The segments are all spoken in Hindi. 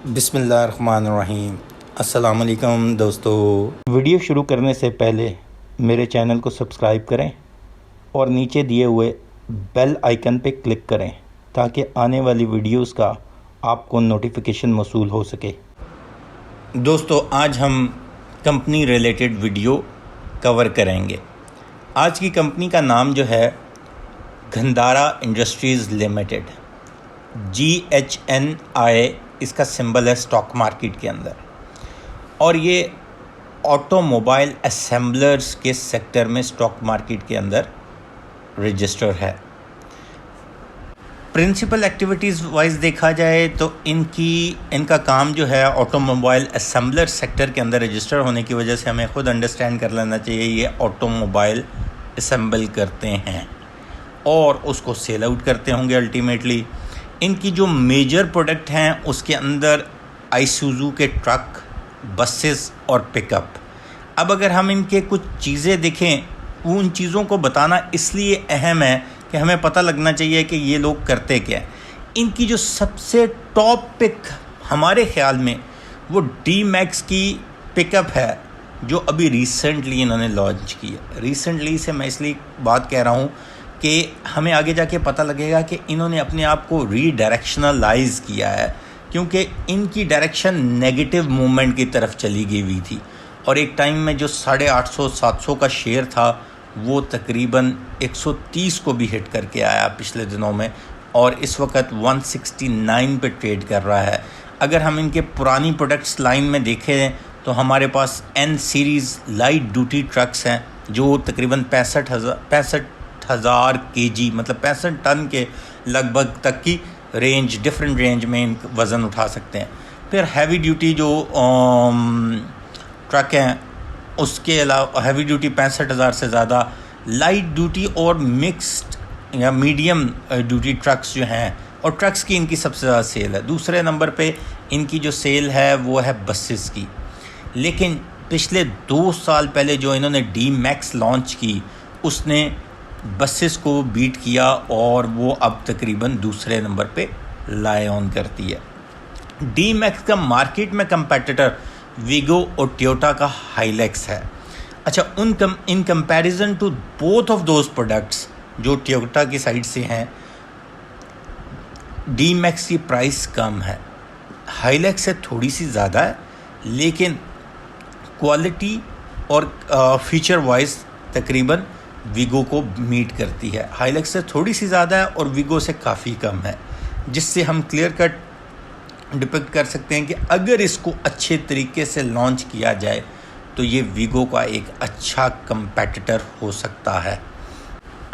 बिस्मिल्लाहिर्रहमानिर्रहीम। अस्सलाम वालेकुम दोस्तों। वीडियो शुरू करने से पहले मेरे चैनल को सब्सक्राइब करें और नीचे दिए हुए बेल आइकन पे क्लिक करें ताकि आने वाली वीडियोस का आपको नोटिफिकेशन मौसूल हो सके। दोस्तों, आज हम कंपनी रिलेटेड वीडियो कवर करेंगे। आज की कंपनी का नाम जो है गंधारा इंडस्ट्रीज़ लिमिटेड, GHNI इसका सिंबल है स्टॉक मार्केट के अंदर, और ये ऑटोमोबाइल असेंबलर्स के सेक्टर में स्टॉक मार्केट के अंदर रजिस्टर है। प्रिंसिपल एक्टिविटीज़ वाइज देखा जाए तो इनका काम जो है ऑटोमोबाइल असेंबलर सेक्टर के अंदर रजिस्टर होने की वजह से हमें खुद अंडरस्टैंड कर लेना चाहिए ये ऑटोमोबाइल असेंबल करते हैं और उसको सेल आउट करते होंगे अल्टीमेटली। इनकी जो मेजर प्रोडक्ट हैं उसके अंदर आइसूज़ू के ट्रक, बसेस और पिकअप। अब अगर हम इनके कुछ चीज़ें देखें, उन चीज़ों को बताना इसलिए अहम है कि हमें पता लगना चाहिए कि ये लोग करते क्या हैं। इनकी जो सबसे टॉप पिक हमारे ख्याल में वो D-Max की पिकअप है जो अभी रिसेंटली इन्होंने लॉन्च की है। रिसेंटली से मैं इसलिए बात कह रहा हूँ कि हमें आगे जाके पता लगेगा कि इन्होंने अपने आप को रीडायरेक्शनलाइज किया है, क्योंकि इनकी डायरेक्शन नेगेटिव मूवमेंट की तरफ चली गई हुई थी और एक टाइम में जो 850-700 का शेयर था वो तकरीबन 130 को भी हिट करके आया पिछले दिनों में और इस वक्त 169 पे ट्रेड कर रहा है। अगर हम इनके पुरानी प्रोडक्ट्स लाइन में देखें तो हमारे पास N series light duty trucks हैं जो तकरीबन 65,000 kg मतलब 65 टन के लगभग तक की रेंज, डिफरेंट रेंज में वज़न उठा सकते हैं। फिर हैवी ड्यूटी जो ट्रक हैं उसके अलावा हैवी ड्यूटी 65,000 से ज़्यादा, लाइट ड्यूटी और मिक्स्ड या मीडियम ड्यूटी ट्रक्स जो हैं, और ट्रक्स की इनकी सबसे ज़्यादा सेल है। दूसरे नंबर पे इनकी जो सेल है वो है बसेस की। लेकिन पिछले 2 साल पहले जो इन्होंने D-Max लॉन्च की उसने बसेस को बीट किया और वो अब तकरीबन दूसरे नंबर पे लाई ऑन करती है। D-Max का मार्केट में कंपेटिटर वीगो और टोयोटा का हाइलैक्स है। अच्छा, in comparison to both of those products जो टोयोटा की साइड से हैं, D-Max की प्राइस कम है, हाइलैक्स से थोड़ी सी ज़्यादा है, लेकिन क्वालिटी और फीचर वाइज तकरीबन वीगो को मीट करती है। हाइलैक्स से थोड़ी सी ज़्यादा है और वीगो से काफ़ी कम है, जिससे हम क्लियर कट डिपिक्ट कर सकते हैं कि अगर इसको अच्छे तरीके से लॉन्च किया जाए तो ये वीगो का एक अच्छा कंपेटिटर हो सकता है।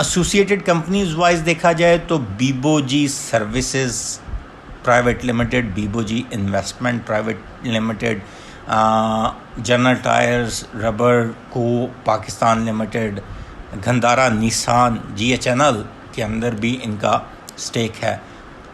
एसोसिएटेड कंपनीज वाइज देखा जाए तो Bibojee Services Private Limited, Bibojee Investment Private Limited, General Tyres Rubber Co Pakistan Limited, Gandhara Nissan GHNL के अंदर भी इनका स्टेक है,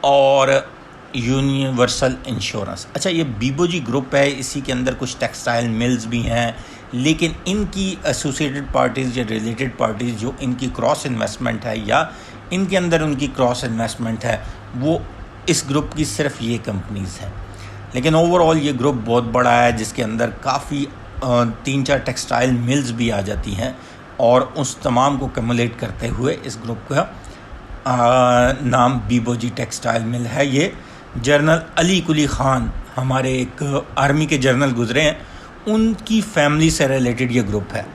और यूनिवर्सल इंश्योरेंस। अच्छा, ये बीबोजी ग्रुप है, इसी के अंदर कुछ टेक्सटाइल मिल्स भी हैं, लेकिन इनकी एसोसिएटेड पार्टीज़ या रिलेटेड पार्टीज़ जो इनकी क्रॉस इन्वेस्टमेंट है या इनके अंदर उनकी क्रॉस इन्वेस्टमेंट है वो इस ग्रुप की सिर्फ ये कंपनीज़ हैं। लेकिन ओवरऑल ये ग्रुप बहुत बड़ा है जिसके अंदर काफ़ी 3-4 टेक्सटाइल मिल्स भी आ जाती हैं, और उस तमाम को कम्युलेट करते हुए इस ग्रुप का नाम बीबोजी टेक्सटाइल मिल है। ये जनरल अली कुली ख़ान, हमारे एक आर्मी के जनरल गुजरे हैं, उनकी फैमिली से रिलेटेड ये ग्रुप है।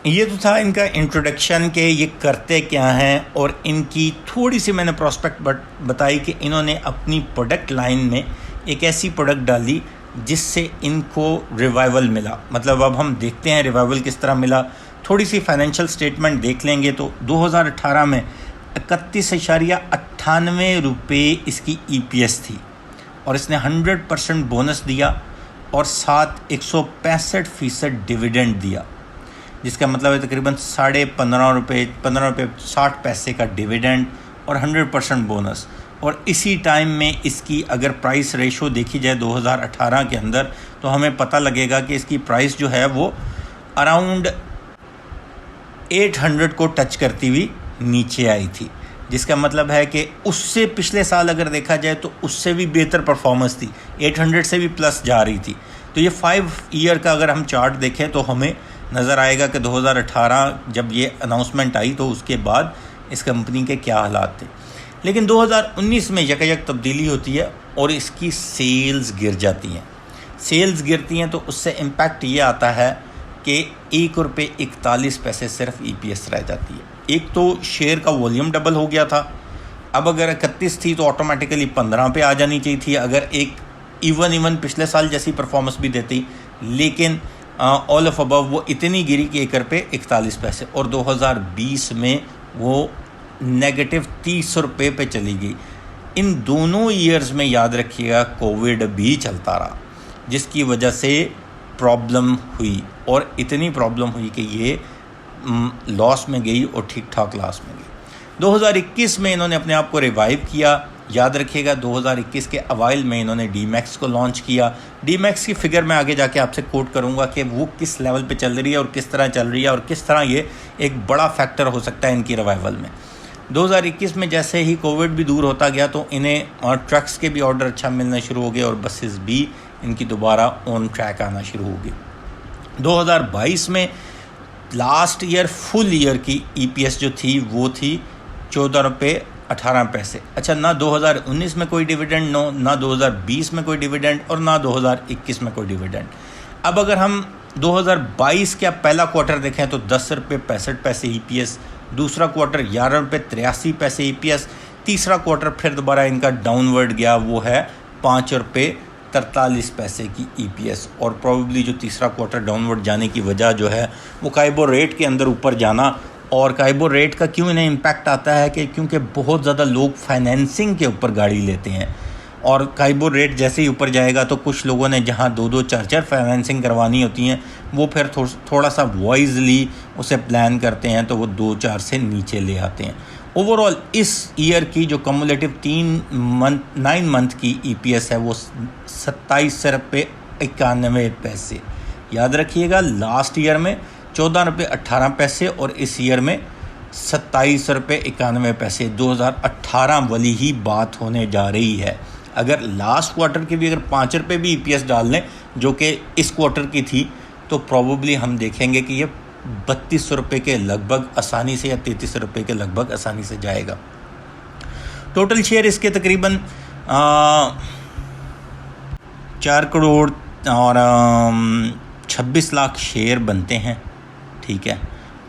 ये तो था इनका इंट्रोडक्शन कि ये करते क्या हैं, और इनकी थोड़ी सी मैंने प्रोस्पेक्ट बताई कि इन्होंने अपनी प्रोडक्ट लाइन में एक ऐसी प्रोडक्ट डाली जिससे इनको रिवाइवल मिला। मतलब अब हम देखते हैं रिवाइवल किस तरह मिला। थोड़ी सी फाइनेंशियल स्टेटमेंट देख लेंगे तो 2018 में 31.98 रुपये इसकी EPS थी, और इसने 100% बोनस दिया और साथ 165% डिविडेंड दिया, जिसका मतलब है तकरीबन 15.5 रुपये 60 पैसे का डिविडेंड और 100% बोनस। और इसी टाइम में इसकी अगर प्राइस रेशो देखी जाए 2018 के अंदर तो हमें पता लगेगा कि इसकी प्राइस जो है वो अराउंड 800 को टच करती हुई नीचे आई थी। जिसका मतलब है कि उससे पिछले साल अगर देखा जाए तो उससे भी बेहतर परफॉर्मेंस थी, 800 से भी प्लस जा रही थी। तो ये 5 ईयर का अगर हम चार्ट देखें तो हमें नज़र आएगा कि 2018 जब ये अनाउंसमेंट आई तो उसके बाद इस कंपनी के क्या हालात थे। लेकिन 2019 में यकायक तब्दीली होती है और इसकी सेल्स गिर जाती हैं। सेल्स गिरती हैं तो उससे इम्पैक्ट ये आता है कि ₹1.41 सिर्फ EPS रह जाती है। एक तो शेयर का वॉल्यूम डबल हो गया था, अब अगर 31 थी तो ऑटोमेटिकली 15 पे आ जानी चाहिए थी, अगर एक इवन पिछले साल जैसी परफॉर्मेंस भी देती। लेकिन ऑल ऑफ अबव वो इतनी गिरी कि ₹1.41 और 2020 में वो नेगेटिव ₹30 पे चली गई। इन दोनों ईयर्स में याद रखिएगा कोविड भी चलता रहा, जिसकी वजह से प्रॉब्लम हुई और इतनी प्रॉब्लम हुई कि ये लॉस में गई और ठीक ठाक लॉस में गई। 2021 में इन्होंने अपने आप को रिवाइव किया। याद रखिएगा 2021 के अवाइल में इन्होंने डीमैक्स को लॉन्च किया। डीमैक्स की फिगर मैं आगे जाके आपसे कोट करूंगा कि वो किस लेवल पे चल रही है और किस तरह चल रही है और किस तरह ये एक बड़ा फैक्टर हो सकता है इनकी रिवाइवल में। 2021 में जैसे ही कोविड भी दूर होता गया तो इन्हें ट्रक्स के भी ऑर्डर अच्छा मिलना शुरू हो गए और बसेस भी इनकी दोबारा ऑन ट्रैक आना शुरू हो गई। 2022 में लास्ट ईयर फुल ईयर की EPS जो थी वो थी ₹14.18। अच्छा, ना 2019 में कोई डिविडेंड, ना 2020 में कोई डिविडेंड और ना 2021 में कोई डिविडेंड। अब अगर हम 2022 का पहला क्वार्टर देखें तो ₹10.65 EPS, दूसरा क्वार्टर ₹11.83 EPS, तीसरा क्वार्टर फिर दोबारा इनका डाउनवर्ड गया, वो है ₹5.43 की EPS। और प्रॉब्ली जो तीसरा क्वार्टर डाउनवर्ड जाने की वजह जो है वो काइबो रेट के अंदर ऊपर जाना। और काइबो रेट का क्यों इन्हें इम्पैक्ट आता है कि क्योंकि बहुत ज़्यादा लोग फाइनेंसिंग के ऊपर गाड़ी लेते हैं और काइबो रेट जैसे ही ऊपर जाएगा तो कुछ लोगों ने जहां 2-2 4-4 फाइनेंसिंग करवानी होती हैं वो फिर थोड़ा सा वाइजली उसे प्लान करते हैं तो वो 2-4 से नीचे ले आते हैं। ओवरऑल इस ईयर की जो कम्युलेटिव 9 मंथ की EPS है वो ₹27.91। याद रखिएगा लास्ट ईयर में ₹14.18 और इस ईयर में ₹27.91। 2018 वाली ही बात होने जा रही है। अगर लास्ट क्वार्टर की भी अगर ₹5 भी EPS डाल लें जो कि इस क्वार्टर की थी तो प्रॉबली हम देखेंगे कि ये ₹32 के लगभग आसानी से या ₹33 के लगभग आसानी से जाएगा। टोटल शेयर इसके तकरीबन 4 करोड़ और 26 लाख शेयर बनते हैं, ठीक है।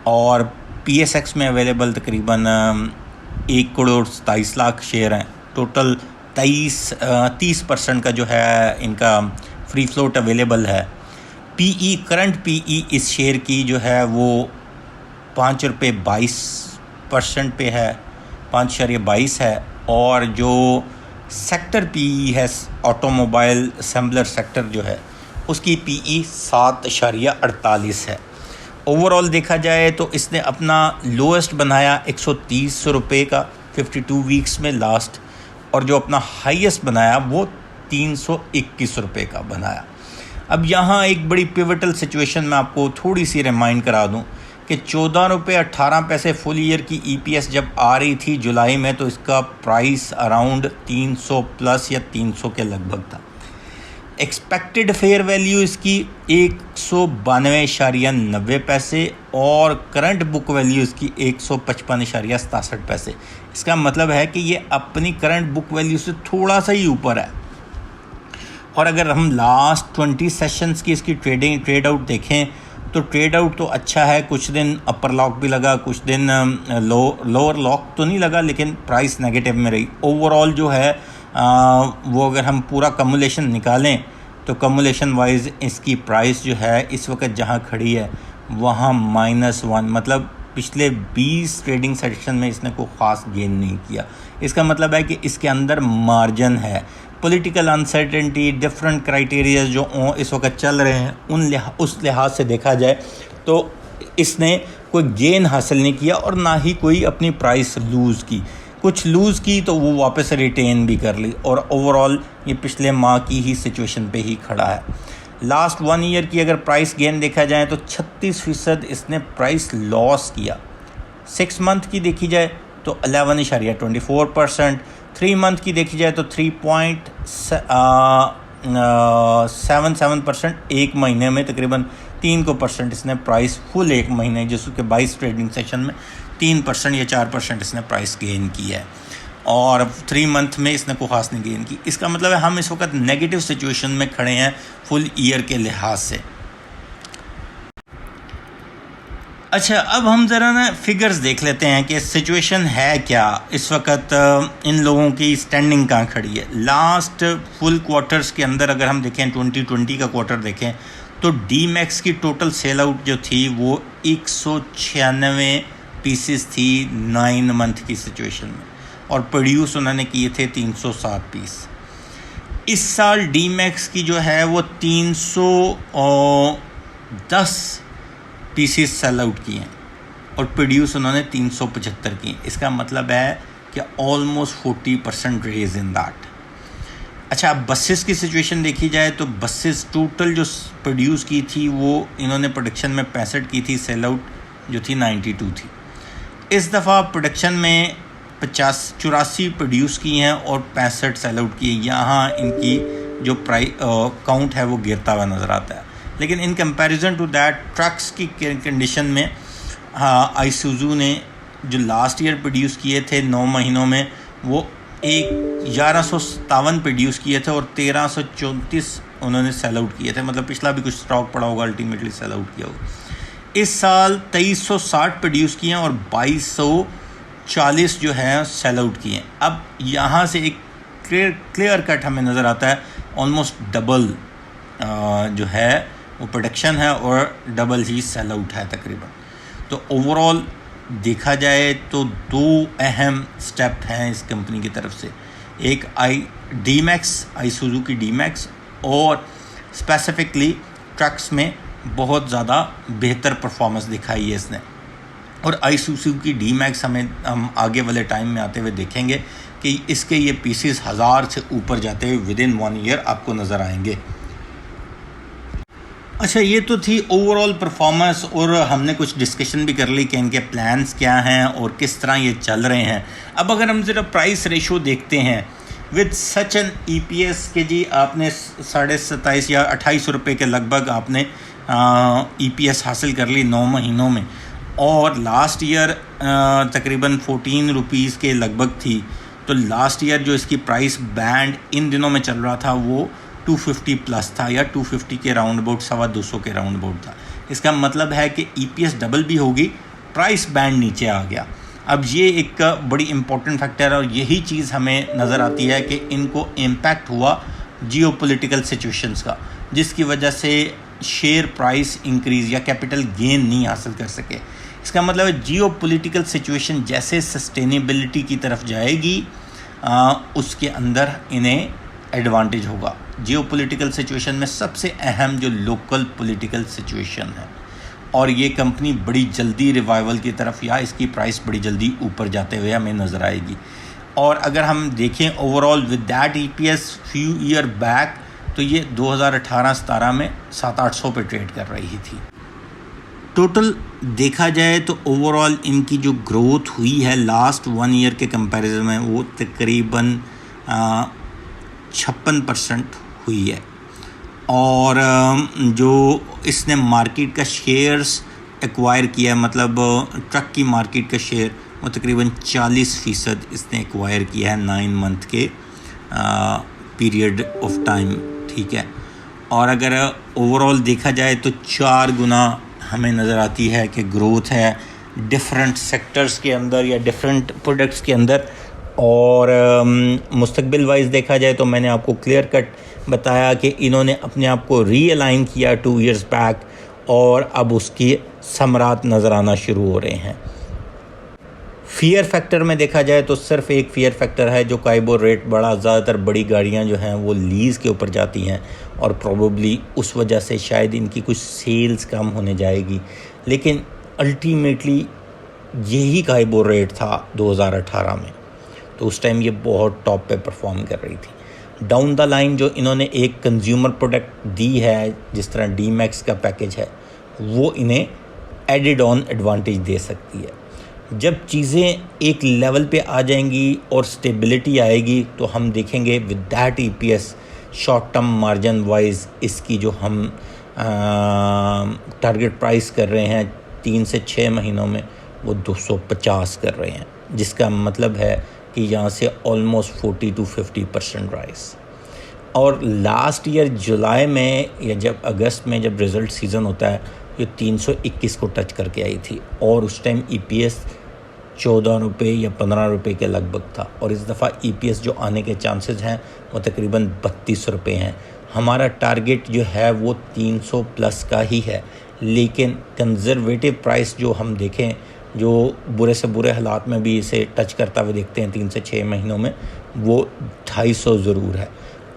और PSX में अवेलेबल तकरीबन 1 करोड़ 27 लाख शेयर हैं। टोटल 30% का जो है इनका फ्री फ्लोट अवेलेबल है। PE करंट PE इस शेयर की जो है वो ₹5.22 पे है, 5.22 है। और जो सेक्टर PE है ऑटोमोबाइल असेंबलर सेक्टर जो है उसकी PE 7.48 है। ओवरऑल देखा जाए तो इसने अपना लोएस्ट बनाया ₹130 का 52 वीक्स में लास्ट, और जो अपना हाईएस्ट बनाया वो ₹321 का बनाया। अब यहाँ एक बड़ी पिवटल सिचुएशन में आपको थोड़ी सी रिमाइंड करा दूँ कि ₹14.18 फुल ईयर की EPS जब आ रही थी जुलाई में तो इसका प्राइस अराउंड 300 प्लस या 300 के लगभग था। एक्सपेक्टेड फेयर वैल्यू इसकी 192.90 और करंट बुक वैल्यू इसकी 155.67। इसका मतलब है कि ये अपनी करंट बुक वैल्यू से थोड़ा सा ही ऊपर है। और अगर हम लास्ट 20 सेशंस की इसकी ट्रेड आउट देखें तो ट्रेड आउट तो अच्छा है, कुछ दिन अपर लॉक भी लगा, कुछ दिन लोअर लॉक तो नहीं लगा, लेकिन प्राइस नेगेटिव में रही। ओवरऑल जो है वो अगर हम पूरा कम्युलेशन निकालें तो कम्युलेशन वाइज इसकी प्राइस जो है इस वक्त जहां खड़ी है वहां -1, मतलब पिछले 20 ट्रेडिंग सेशन में इसने कोई ख़ास गेन नहीं किया। इसका मतलब है कि इसके अंदर मार्जिन है। पॉलिटिकल अनसर्टेनिटी, डिफरेंट क्राइटेरिया जो इस वक्त चल रहे हैं उस लिहाज से देखा जाए तो इसने कोई गेन हासिल नहीं किया और ना ही कोई अपनी प्राइस लूज़ की। कुछ लूज़ की तो वो वापस रिटेन भी कर ली और ओवरऑल ये पिछले माह की ही सिचुएशन पे ही खड़ा है। लास्ट 1 ईयर की अगर प्राइस गेन देखा जाए तो 36% इसने प्राइस लॉस किया। 6 मंथ की देखी जाए तो 11.24%। 3 मंथ की देखी जाए तो 3.77%। एक महीने में तकरीबन 3% इसने प्राइस फुल एक महीने जिसके 22 ट्रेडिंग सेशन में 3% या 4% इसने प्राइस गेन किया है, और 3 मंथ में इसने कोई खास नहीं गेन की। इसका मतलब है हम इस वक्त नेगेटिव सिचुएशन में खड़े हैं फुल ईयर के लिहाज से। अच्छा, अब हम ज़रा ना फिगर्स देख लेते हैं कि सिचुएशन है क्या इस वक्त, इन लोगों की स्टैंडिंग कहाँ खड़ी है। लास्ट फुल क्वार्टर्स के अंदर अगर हम देखें 2020 का क्वार्टर देखें तो डी मैक्स की टोटल सेल आउट जो थी वो 196 पीसेस थी 9 मंथ की सिचुएशन में, और प्रोड्यूस उन्होंने किए थे 307 पीस। इस साल डी मैक्स की जो है वो 310 पीसेस सेल आउट किए हैं और प्रोड्यूस उन्होंने 375 किए। इसका मतलब है कि ऑलमोस्ट 40% रेज इन दैट। अच्छा, अब बसेस की सिचुएशन देखी जाए तो बसेस टोटल जो प्रोड्यूस की थी वो इन्होंने प्रोडक्शन में 65 की थी, सेल आउट जो थी 92 थी। इस दफ़ा प्रोडक्शन में 84 प्रोड्यूस की हैं और 65 सेल आउट की हैं। यहाँ इनकी जो काउंट है वो गिरता हुआ नज़र आता है। लेकिन in comparison to that trucks की कंडीशन में आइसुजू ने जो लास्ट ईयर प्रोड्यूस किए थे 9 महीनों में वो 1157 प्रोड्यूस किए थे और 1334 उन्होंने सेल आउट किए थे। मतलब पिछला भी कुछ स्टॉक पड़ा होगा, अल्टीमेटली सेल आउट किया होगा। इस साल 2360 प्रोड्यूस किए हैं और 2240 जो है सेल आउट किए हैं। अब यहाँ से एक क्लियर कट हमें नज़र आता है, ऑलमोस्ट डबल जो है वो प्रोडक्शन है और डबल ही सेल आउट है तकरीबन। तो ओवरऑल देखा जाए तो 2 अहम स्टेप हैं इस कंपनी की तरफ से, एक आइसुजू की डी मैक्स और स्पेसिफिकली ट्रक्स में बहुत ज़्यादा बेहतर परफॉर्मेंस दिखाई है इसने। और आइसुजू की डी मैक्स हम आगे वाले टाइम में आते हुए देखेंगे कि इसके ये पीसेस 1000 से ऊपर जाते हुए विदिन 1 ईयर आपको नज़र आएंगे। अच्छा, ये तो थी ओवरऑल परफॉर्मेंस और हमने कुछ डिस्कशन भी कर ली कि इनके प्लान्स क्या हैं और किस तरह ये चल रहे हैं। अब अगर हम ज़रा प्राइस रेशो देखते हैं विद सच एन EPS के जी आपने 27.5 या 28 रुपये के लगभग आपने EPS हासिल कर ली 9 महीनों में, और लास्ट ईयर तकरीबन 14 रुपीज़ के लगभग थी। तो लास्ट ईयर जो इसकी प्राइस बैंड इन दिनों में चल रहा था वो 250 प्लस था या 250 के राउंड अबाउट 250 के राउंड अबाउट था। इसका मतलब है कि EPS डबल भी होगी, प्राइस बैंड नीचे आ गया। अब ये एक बड़ी इम्पोर्टेंट फैक्टर है और यही चीज़ हमें नज़र आती है कि इनको इम्पैक्ट हुआ जियोपॉलिटिकल सिचुएशंस का, जिसकी वजह से शेयर प्राइस इंक्रीज़ या कैपिटल गेन नहीं हासिल कर सके। इसका मतलब है जियोपॉलिटिकल सिचुएशन जैसे सस्टेनेबिलिटी की तरफ जाएगी उसके अंदर इन्हें एडवांटेज होगा। जियोपॉलिटिकल सिचुएशन में सबसे अहम जो लोकल पॉलिटिकल सिचुएशन है, और ये कंपनी बड़ी जल्दी रिवाइवल की तरफ या इसकी प्राइस बड़ी जल्दी ऊपर जाते हुए हमें नज़र आएगी। और अगर हम देखें overall with that EPS few year back तो ये 2018-17 में 700-800 पे ट्रेड कर रही थी। टोटल देखा जाए तो ओवरऑल इनकी जो ग्रोथ हुई है लास्ट 1 ईयर के कंपैरिजन में वो तकरीबन 56% हुई है। और जो इसने मार्केट का शेयर्स एक्वायर किया, मतलब ट्रक की मार्केट का शेयर वो तकरीबन 40% इसने एक्वायर किया है 9 मंथ के पीरियड ऑफ टाइम, ठीक है। और अगर ओवरऑल देखा जाए तो 4 गुना हमें नज़र आती है कि ग्रोथ है डिफरेंट सेक्टर्स के अंदर या डिफरेंट प्रोडक्ट्स के अंदर। और मुस्तकबिल वाइज देखा जाए तो मैंने आपको क्लियर कट बताया कि इन्होंने अपने आप को रीअलाइन किया 2 इयर्स बैक और अब उसकी समरात नज़र आना शुरू हो रहे हैं। फ़ियर फैक्टर में देखा जाए तो सिर्फ एक फ़ियर फैक्टर है जो काइबो रेट बड़ा, ज़्यादातर बड़ी गाड़ियां जो हैं वो लीज़ के ऊपर जाती हैं और प्रोबेबली उस वजह से शायद इनकी कुछ सेल्स कम होने जाएगी, लेकिन अल्टीमेटली यही काइबो रेट था 2018 में, तो उस टाइम ये बहुत टॉप पे परफॉर्म कर रही थी। डाउन द लाइन जो इन्होंने एक कंज्यूमर प्रोडक्ट दी है जिस तरह D-Max का पैकेज है वो इन्हें एडिड ऑन एडवांटेज दे सकती है। जब चीज़ें एक लेवल पे आ जाएंगी और स्टेबिलिटी आएगी तो हम देखेंगे with that EPS short term margin wise इसकी जो हम टारगेट प्राइस कर रहे हैं 3 से 6 महीनों में वो 250 कर रहे हैं, जिसका मतलब है कि यहाँ से ऑलमोस्ट 40 to 50% राइस। और लास्ट ईयर जुलाई में या जब अगस्त में जब रिज़ल्ट सीज़न होता है ये 321 को टच करके आई थी और उस टाइम ईपीएस 14 रुपये या 15 रुपये के लगभग था, और इस दफ़ा ईपीएस जो आने के चांसेस हैं वो तकरीबन 32 रुपये हैं। हमारा टारगेट जो है वो 300 प्लस का ही है, लेकिन कंजर्वेटिव प्राइस जो हम देखें, जो बुरे से बुरे हालात में भी इसे टच करता हुआ देखते हैं 3 से 6 महीनों में, वो 250 ज़रूर है।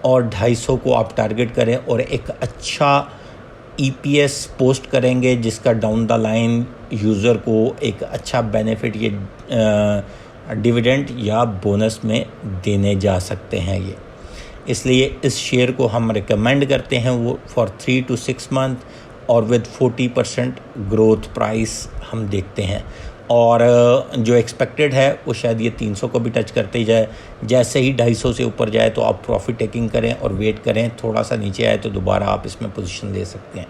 और 250 को आप टारगेट करें और एक अच्छा ईपीएस पोस्ट करेंगे जिसका डाउन द लाइन यूज़र को एक अच्छा बेनिफिट ये डिविडेंड या बोनस में देने जा सकते हैं ये। इसलिए इस शेयर को हम रिकमेंड करते हैं वो फॉर 3 to 6 मंथ और विद 40% ग्रोथ प्राइस हम देखते हैं। और जो एक्सपेक्टेड है वो शायद ये 300 को भी टच करते ही जाए। जैसे ही 250 से ऊपर जाए तो आप प्रॉफिट टेकिंग करें और वेट करें, थोड़ा सा नीचे आए तो दोबारा आप इसमें पोजीशन ले सकते हैं।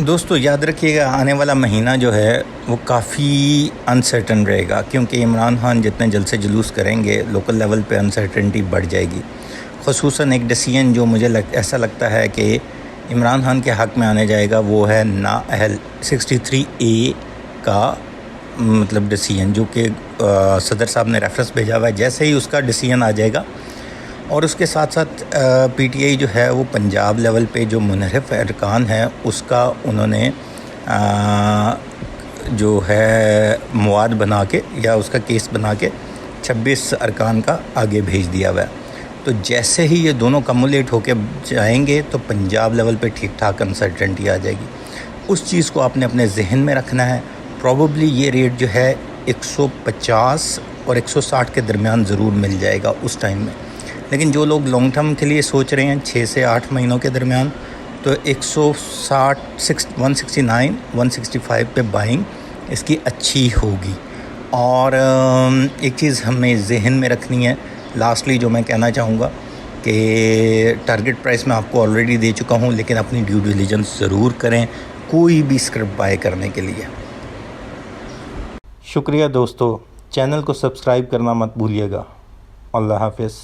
दोस्तों याद रखिएगा, आने वाला महीना जो है वो काफ़ी अनसर्टन रहेगा, क्योंकि इमरान खान जितने जल्द से जुलूस करेंगे लोकल लेवल पे अनसर्टनिटी बढ़ जाएगी। ख़ुसूसन एक डिसीजन जो मुझे ऐसा लगता है कि इमरान खान के हक़ में आने जाएगा वो है नाअहल 63A का मतलब डिसीजन, जो कि सदर साहब ने रेफरेंस भेजा हुआ है। जैसे ही उसका डिसीजन आ जाएगा और उसके साथ साथ पीटीआई जो है वो पंजाब लेवल पे जो मुनहरिफ अरकान है उसका उन्होंने जो है मवाद बना के या उसका केस बना के 26 अरकान का आगे भेज दिया हुआ है। तो जैसे ही ये दोनों कमुलेट होके जाएंगे तो पंजाब लेवल पे ठीक ठाक अनसर्टेनिटी आ जाएगी। उस चीज़ को आपने अपने जहन में रखना है। प्रॉबेबली ये रेट जो है 150 और 160 के दरमियान ज़रूर मिल जाएगा उस टाइम में। लेकिन जो लोग लॉन्ग टर्म के लिए सोच रहे हैं 6 से 8 महीनों के दरमियान, तो 160 169 165 पे बाइंग इसकी अच्छी होगी। और एक चीज़ हमें जहन में रखनी है, लास्टली जो मैं कहना चाहूँगा कि टारगेट प्राइस मैं आपको ऑलरेडी दे चुका हूँ, लेकिन अपनी ड्यू डिलिजेंस ज़रूर करें कोई भी स्क्रिप्ट बाय करने के लिए। शुक्रिया दोस्तों, चैनल को सब्सक्राइब करना मत भूलिएगा। अल्लाह हाफ़िज़।